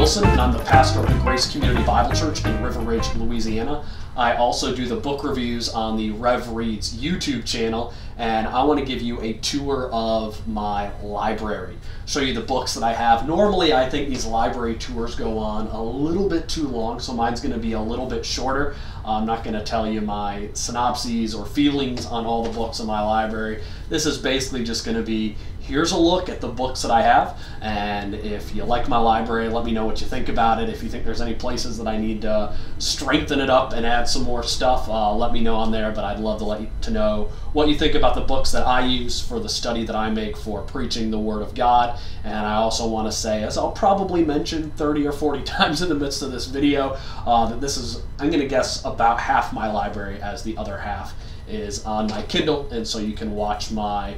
Wilson, and I'm the pastor of the Grace Community Bible Church in River Ridge, Louisiana. I also do the book reviews on the Rev Reads YouTube channel, and I want to give you a tour of my library, show you the books that I have. Normally, I think these library tours go on a little bit too long, so mine's going to be a little bit shorter. I'm not going to tell you my synopses or feelings on all the books in my library. This is basically just going to be, here's a look at the books that I have, and if you like my library, let me know what you think about it. If you think there's any places that I need to strengthen it up and add some more stuff, let me know on there, but I'd love to let you to know what you think about the books that I use for the study that I make for preaching the Word of God. And I also want to say, as I'll probably mention 30 or 40 times in the midst of this video, that this is, I'm going to guess, about half my library, as the other half is on my Kindle, and so you can watch my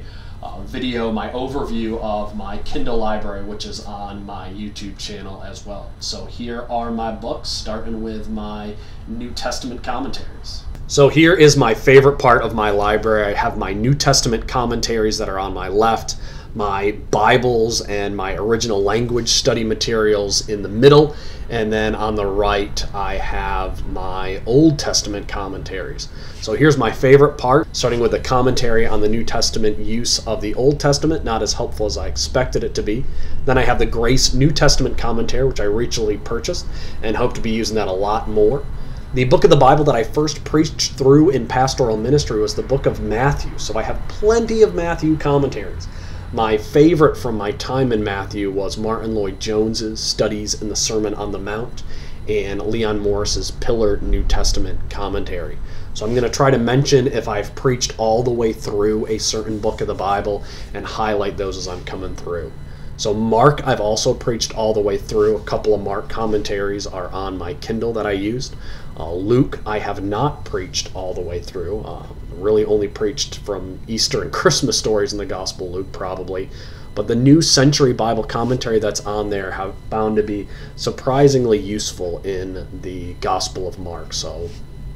video, my overview of my Kindle library, which is on my YouTube channel as well. So here are my books, starting with my New Testament commentaries. So here is my favorite part of my library. I have my New Testament commentaries that are on my left, my Bibles and my original language study materials in the middle, and then on the right I have my Old Testament commentaries. So here's my favorite part, starting with the commentary on the New Testament use of the Old Testament, not as helpful as I expected it to be. Then I have the Grace New Testament commentary, which I recently purchased and hope to be using that a lot more. The book of the Bible that I first preached through in pastoral ministry was the book of Matthew, so I have plenty of Matthew commentaries. My favorite from my time in Matthew was Martin Lloyd-Jones's Studies in the Sermon on the Mount and Leon Morris's Pillared New Testament commentary. So I'm going to try to mention if I've preached all the way through a certain book of the Bible and highlight those as I'm coming through. So Mark, I've also preached all the way through. A couple of Mark commentaries are on my Kindle that I used. Luke, I have not preached all the way through. Really only preached from Easter and Christmas stories in the Gospel of Luke, probably. But the New Century Bible commentary that's on there have found to be surprisingly useful in the Gospel of Mark. So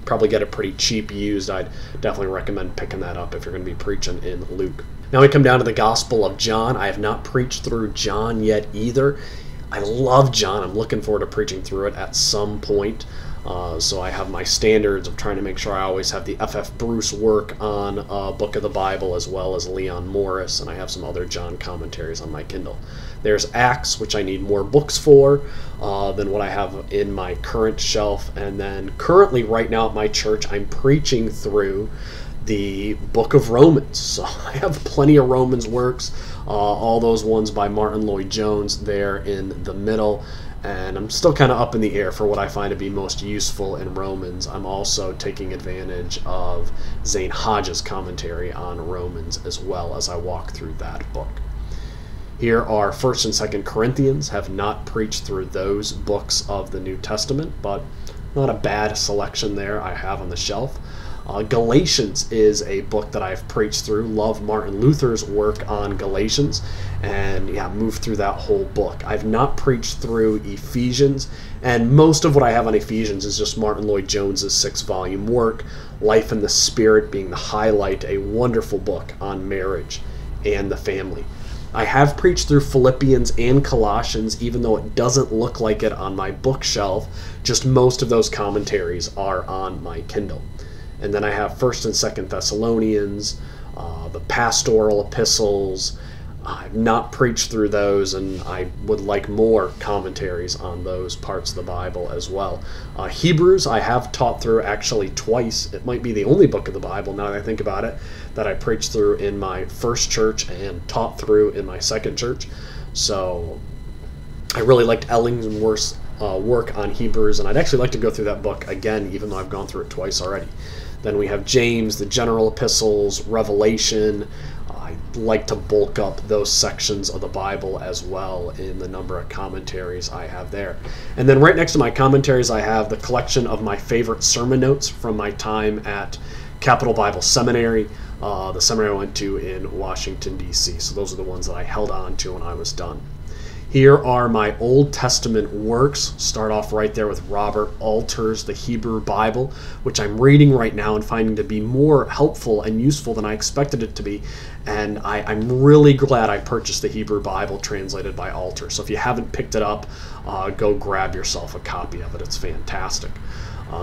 probably get it pretty cheap used. I'd definitely recommend picking that up if you're going to be preaching in Luke. Now we come down to the Gospel of John. I have not preached through John yet either. I love John. I'm looking forward to preaching through it at some point. So I have my standards of trying to make sure I always have the F.F. Bruce work on a book of the Bible, as well as Leon Morris, and I have some other John commentaries on my Kindle. There's Acts, which I need more books for than what I have in my current shelf. And then currently right now at my church, I'm preaching through the book of Romans. So I have plenty of Romans works, all those ones by Martin Lloyd-Jones there in the middle. And I'm still kind of up in the air for what I find to be most useful in Romans. I'm also taking advantage of Zane Hodge's commentary on Romans as well as I walk through that book. Here are 1st and 2nd Corinthians. Have not preached through those books of the New Testament, but not a bad selection there I have on the shelf. Galatians is a book that I've preached through. Love Martin Luther's work on Galatians, and yeah, moved through that whole book. I've not preached through Ephesians, and most of what I have on Ephesians is just Martin Lloyd-Jones's 6-volume work, Life in the Spirit being the highlight, a wonderful book on marriage and the family. I have preached through Philippians and Colossians, even though it doesn't look like it on my bookshelf. Just most of those commentaries are on my Kindle. And then I have 1st and 2nd Thessalonians, the pastoral epistles. I've not preached through those, and I would like more commentaries on those parts of the Bible as well. Hebrews, I have taught through actually twice. It might be the only book of the Bible, now that I think about it, that I preached through in my first church and taught through in my second church. So I really liked Ellingworth's work on Hebrews, and I'd actually like to go through that book again, even though I've gone through it twice already. Then we have James, the general epistles, Revelation. I like to bulk up those sections of the Bible as well in the number of commentaries I have there. And then right next to my commentaries, I have the collection of my favorite sermon notes from my time at Capital Bible Seminary, the seminary I went to in Washington, D.C. So those are the ones that I held on to when I was done. Here are my Old Testament works. Start off right there with Robert Alter's The Hebrew Bible, which I'm reading right now and finding to be more helpful and useful than I expected it to be. And I'm really glad I purchased the Hebrew Bible translated by Alter. So if you haven't picked it up, go grab yourself a copy of it. It's fantastic.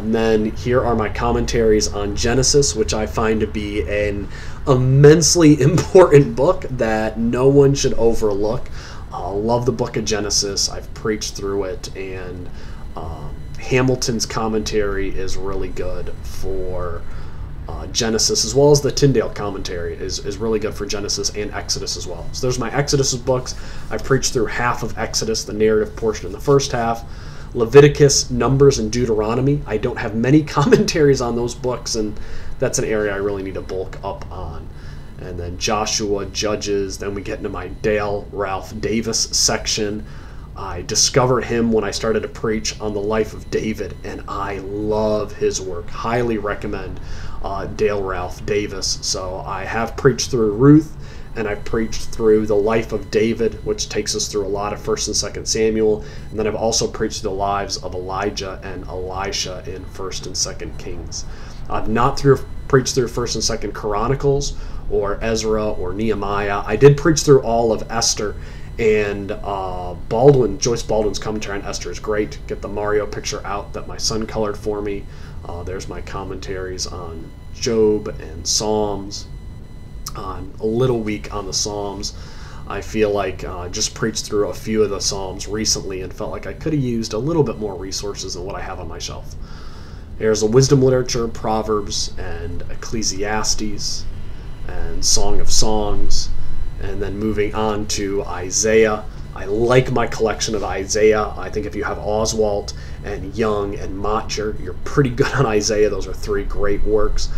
Then here are my commentaries on Genesis, which I find to be an immensely important book that no one should overlook. Love the book of Genesis. I've preached through it, and Hamilton's commentary is really good for Genesis, as well as the Tyndale commentary is really good for Genesis and Exodus as well. So there's my Exodus books. I've preached through half of Exodus, the narrative portion in the first half. Leviticus, Numbers, and Deuteronomy. I don't have many commentaries on those books, and that's an area I really need to bulk up on. And then Joshua, Judges, then we get into my Dale Ralph Davis section. I discovered him when I started to preach on the life of David, and I love his work. Highly recommend Dale Ralph Davis. So I have preached through Ruth, and I've preached through the life of David, which takes us through a lot of 1st and 2nd Samuel. And then I've also preached the lives of Elijah and Elisha in 1st and 2nd Kings. I've not preached through 1st and 2nd Chronicles or Ezra or Nehemiah. I did preach through all of Esther, and Joyce Baldwin's commentary on Esther is great. Get the Mario picture out that my son colored for me. There's my commentaries on Job and Psalms. I'm a little weak on the Psalms. I feel like just preached through a few of the Psalms recently and felt like I could have used a little bit more resources than what I have on my shelf. There's the wisdom literature, Proverbs and Ecclesiastes and Song of Songs, and then moving on to Isaiah. I like my collection of Isaiah. I think if you have Oswalt and Young and Motcher, you're pretty good on Isaiah. Those are 3 great works.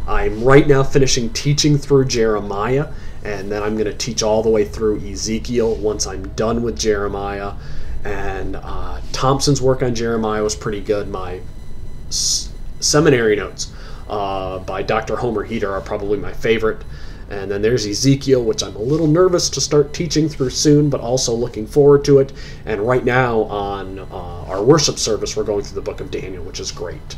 I'm right now finishing teaching through Jeremiah, and then I'm going to teach all the way through Ezekiel once I'm done with Jeremiah. And Thompson's work on Jeremiah was pretty good. My seminary notes by Dr. Homer Heater are probably my favorite. And then there's Ezekiel, which I'm a little nervous to start teaching through soon, but also looking forward to it. And right now on our worship service, we're going through the book of Daniel, which is great.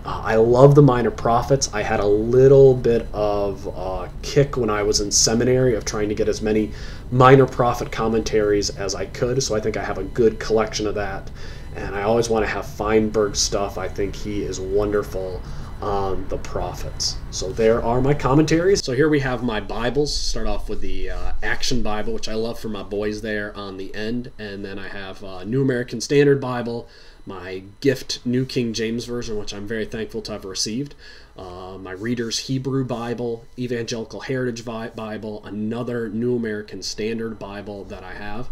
I love the Minor Prophets. I had a little bit of a kick when I was in seminary of trying to get as many Minor Prophet commentaries as I could, so I think I have a good collection of that. And I always want to have Feinberg stuff. I think he is wonderful on the prophets. So there are my commentaries. So here we have my Bibles. Start off with the Action Bible, which I love for my boys there on the end. And then I have New American Standard Bible, my gift New King James Version, which I'm very thankful to have received, my Reader's Hebrew Bible, Evangelical Heritage Bible, another New American Standard Bible that I have,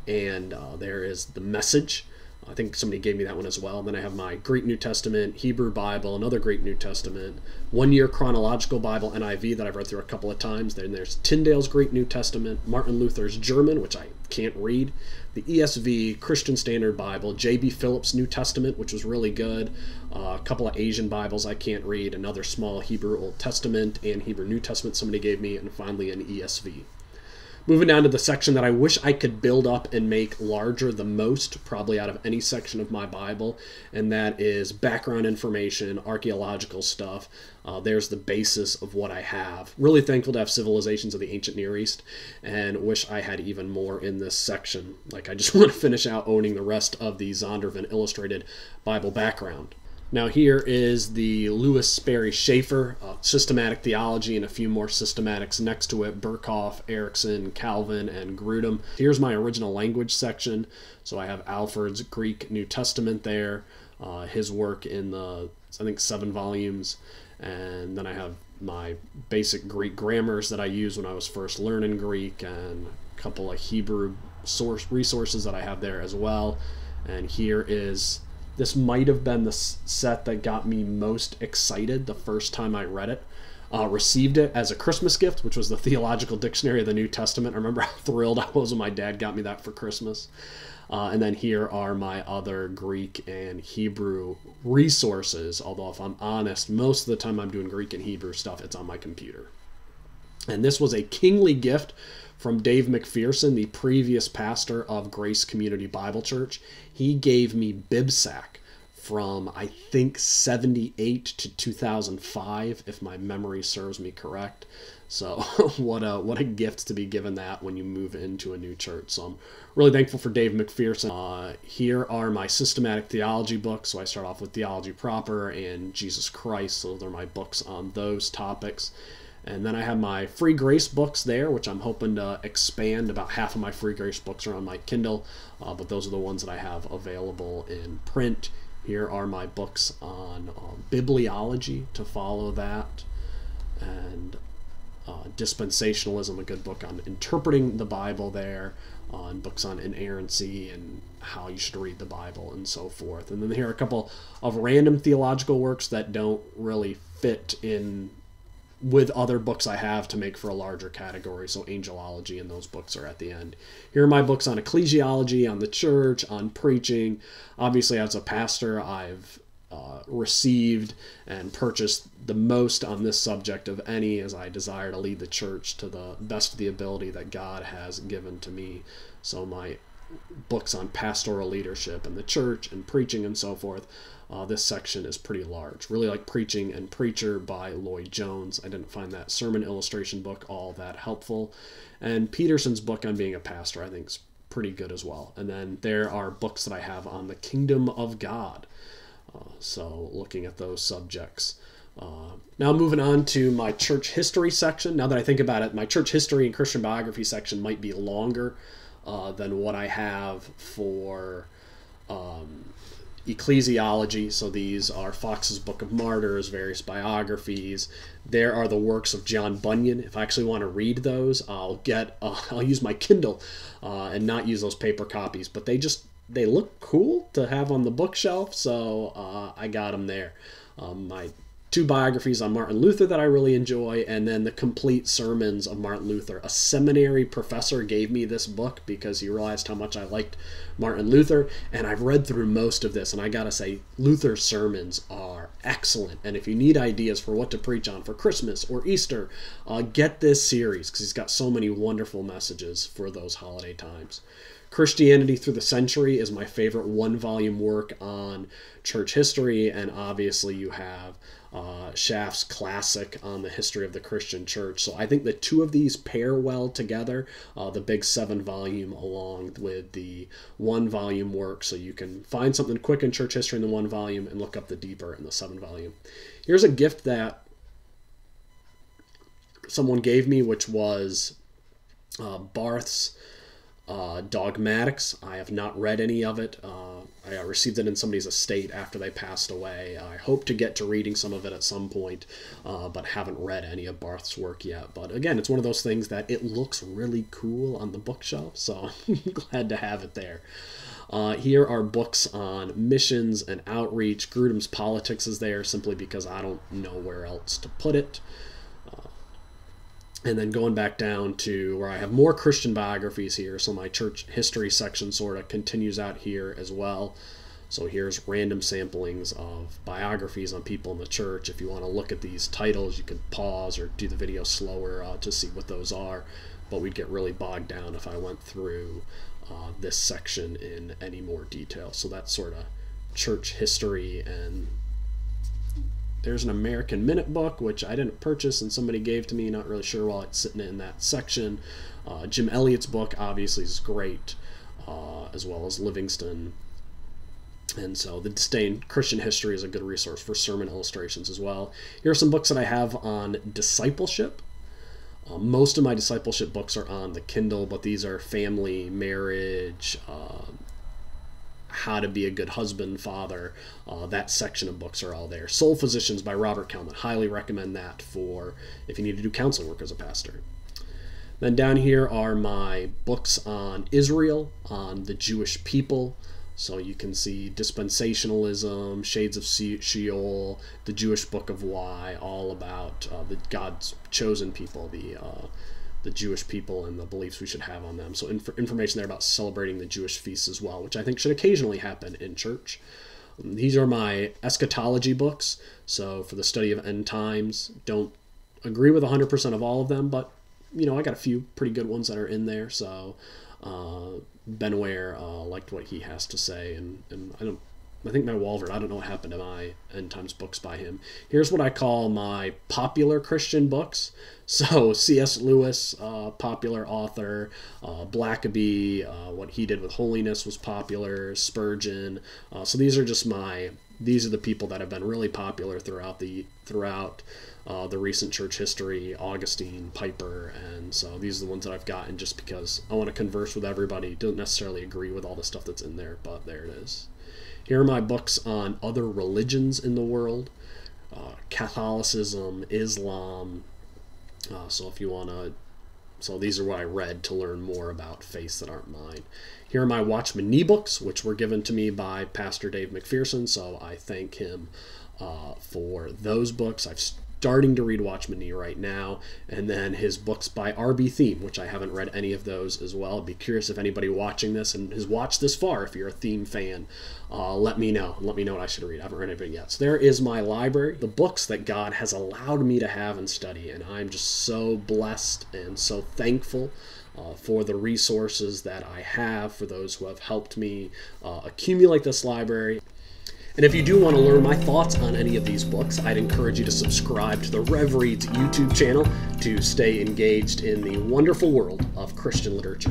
and there is the Message. I think somebody gave me that one as well. And then I have my Greek New Testament, Hebrew Bible, another Greek New Testament, 1 Year Chronological Bible, NIV, that I've read through a couple of times. Then there's Tyndale's Greek New Testament, Martin Luther's German, which I can't read, the ESV, Christian Standard Bible, J.B. Phillips' New Testament, which was really good, a couple of Asian Bibles I can't read, another small Hebrew Old Testament and Hebrew New Testament somebody gave me, and finally an ESV. Moving down to the section that I wish I could build up and make larger the most, probably out of any section of my Bible, and that is background information, archaeological stuff. There's the basis of what I have. Really thankful to have Civilizations of the Ancient Near East, and wish I had even more in this section. Like, I just want to finish out owning the rest of the Zondervan Illustrated Bible background. Now here is the Lewis Sperry Schaeffer, Systematic Theology, and a few more systematics next to it, Berkhoff, Erickson, Calvin, and Grudem. Here's my original language section. So I have Alford's Greek New Testament there, his work in the, I think, 7 volumes. And then I have my basic Greek grammars that I used when I was first learning Greek, and a couple of Hebrew resources that I have there as well. And here is... This might have been the set that got me most excited the first time I read it. Received it as a Christmas gift, which was the Theological Dictionary of the New Testament. I remember how thrilled I was when my dad got me that for Christmas. And then here are my other Greek and Hebrew resources, although if I'm honest, most of the time I'm doing Greek and Hebrew stuff, it's on my computer. And this was a kingly gift from Dave McPherson, the previous pastor of Grace Community Bible Church. He gave me BibSac from, I think, 78 to 2005, if my memory serves me correct. So what a gift to be given that when you move into a new church. So I'm really thankful for Dave McPherson. Here are my systematic theology books. So I start off with Theology Proper and Jesus Christ. So they're my books on those topics. And then I have my free grace books there, which I'm hoping to expand. About half of my free grace books are on my Kindle, but those are the ones that I have available in print. Here are my books on bibliology to follow that, and dispensationalism, a good book on interpreting the Bible there, on books on inerrancy and how you should read the Bible and so forth. And then here are a couple of random theological works that don't really fit in with other books I have to make for a larger category. So angelology and those books are at the end. Here are my books on ecclesiology, on the church, on preaching. Obviously, as a pastor, I've received and purchased the most on this subject of any, as I desire to lead the church to the best of the ability that God has given to me. So my books on pastoral leadership and the church and preaching and so forth, this section is pretty large. Really like Preaching and Preacher by Lloyd Jones. I didn't find that sermon illustration book all that helpful. And Peterson's book on being a pastor I think is pretty good as well. And then there are books that I have on the kingdom of God. So looking at those subjects. Now moving on to my church history section. Now that I think about it, my church history and Christian biography section might be longer than what I have for ecclesiology. So these are Fox's Book of Martyrs, various biographies. There are the works of John Bunyan. If I actually want to read those, I'll use my Kindle and not use those paper copies. But they look cool to have on the bookshelf, so I got them there. My two biographies on Martin Luther that I really enjoy, and then the complete sermons of Martin Luther. A seminary professor gave me this book because he realized how much I liked Martin Luther, and I've read through most of this, and I gotta say, Luther's sermons are excellent. And if you need ideas for what to preach on for Christmas or Easter, get this series because he's got so many wonderful messages for those holiday times. Christianity Through the Century is my favorite one-volume work on church history, and obviously you have Schaff's classic on the history of the Christian church. So I think the two of these pair well together, the big 7-volume along with the 1-volume work, so you can find something quick in church history in the 1 volume and look up the deeper in the 7-volume. Here's a gift that someone gave me, which was Barth's Dogmatics. I have not read any of it. I received it in somebody's estate after they passed away. I hope to get to reading some of it at some point, but haven't read any of Barth's work yet. But again, it's one of those things that it looks really cool on the bookshelf, so I'm glad to have it there. Here are books on missions and outreach. Grudem's Politics is there simply because I don't know where else to put it. And then going back down to where I have more Christian biographies here, so my church history section sort of continues out here as well. So here's random samplings of biographies on people in the church. If you want to look at these titles, you could pause or do the video slower to see what those are. But we'd get really bogged down if I went through this section in any more detail. So that's sort of church history. And there's an American Minute book, which I didn't purchase and somebody gave to me, not really sure why it's sitting in that section. Jim Elliot's book obviously is great, as well as Livingston. And so the Disdain Christian History is a good resource for sermon illustrations as well. Here are some books that I have on discipleship. Most of my discipleship books are on the Kindle, but these are family, marriage, how to be a good husband, father. That section of books are all there. Soul Physicians by Robert Kelman. Highly recommend that for if you need to do counseling work as a pastor. Then down here are my books on Israel, on the Jewish people. So you can see Dispensationalism, Shades of Sheol, the Jewish Book of Why, all about the God's chosen people, the Jewish people and the beliefs we should have on them. So information there about celebrating the Jewish feasts as well, which I think should occasionally happen in church. These are my eschatology books. So for the study of end times, don't agree with 100% of all of them, but I got a few pretty good ones that are in there. So Ben Ware, liked what he has to say, and I think my Walford, I don't know what happened to my End Times books by him. Here's what I call my popular Christian books. So C.S. Lewis, popular author, Blackaby, what he did with holiness was popular, Spurgeon. So these are the people that have been really popular throughout the recent church history, Augustine, Piper, and so these are the ones that I've gotten just because I want to converse with everybody. Don't necessarily agree with all the stuff that's in there, but there it is. Here are my books on other religions in the world, Catholicism, Islam. So if you want to, so these are what I read to learn more about faiths that aren't mine. Here are my Watchman Nee books, which were given to me by Pastor Dave McPherson, so I thank him for those books. I'm starting to read Watchman Nee right now, and then his books by R.B. Thiem, which I haven't read any of those as well. I'd be curious if anybody watching this and has watched this far, if you're a Thiem fan, let me know. Let me know what I should read. I haven't read anything yet. So there is my library, the books that God has allowed me to have and study, and I'm just so blessed and so thankful for the resources that I have, for those who have helped me accumulate this library. And if you do want to learn my thoughts on any of these books, I'd encourage you to subscribe to the Rev Reads YouTube channel to stay engaged in the wonderful world of Christian literature.